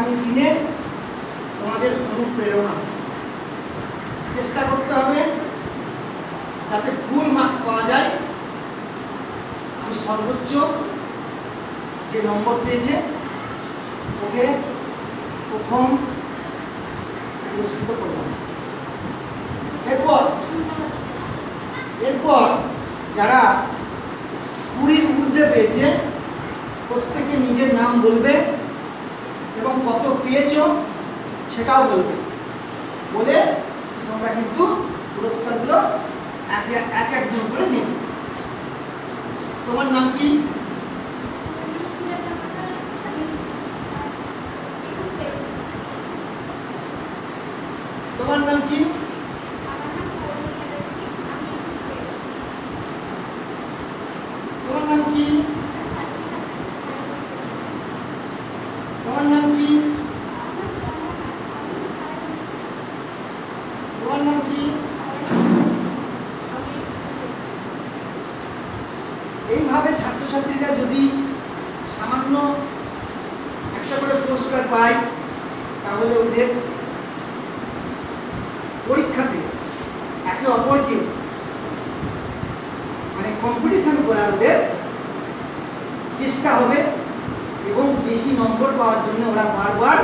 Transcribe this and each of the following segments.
আগামী দিনে তোমাদের অনুপ্রেরণা। চেষ্টা করতে হবে যাতে ফুল মার্কস পাওয়া যায়। আমি সর্বোচ্চ যে নম্বর পেয়েছে ওকে প্রথম পুরস্কৃত করব। এরপর যারা 20-র ঊর্ধ্বে পেয়েছে প্রত্যেকে নিজের নাম বলবে এবং কত পেয়েছো সেটাও বলবে। বলে তোমরা কিন্তু পুরস্কারগুলো এক একজন করে নেবে। তোমার নাম কি? তোমার নাম কি? তোমার নাম কি? তোমার নাম কি? তোমার নাম কি? এইভাবে ছাত্রছাত্রীরা যদি সামান্য একটা করে পুরস্কার পায় তাহলে ওদের পরীক্ষাতে একে অপরকে মানে কম্পিটিশন করার ওদের চেষ্টা হবে এবং বেশি নম্বর পাওয়ার জন্য ওরা বারবার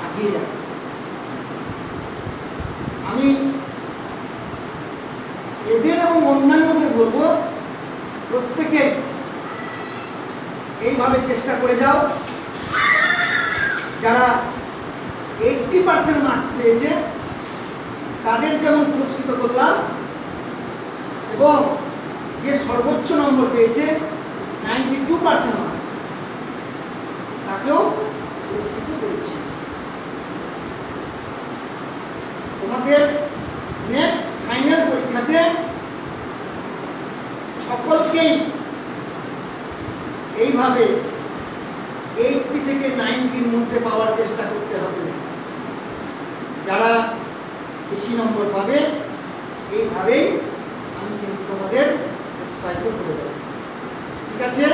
এগিয়ে যাবে। আমি এদের এবং অন্যান্যদের বলবো প্রত্যেকে এইভাবে চেষ্টা করে যাও। যারা 80% মার্কস পেয়েছে তাদের যেমন পুরস্কৃত করলাম এবং যে সর্বোচ্চ নম্বর পেয়েছে 92% মার্কস তাকেও পুরস্কৃত করেছি। তোমাদের নেক্সট ফাইনাল পরীক্ষাতে সকলকেই এইভাবে 80 থেকে 90-র মধ্যে পাওয়ার চেষ্টা করতে হবে। যারা বেশি নম্বর পাবে এইভাবেই আমি কিন্তু তোমাদের উৎসাহিত করে দেব। ঠিক আছে?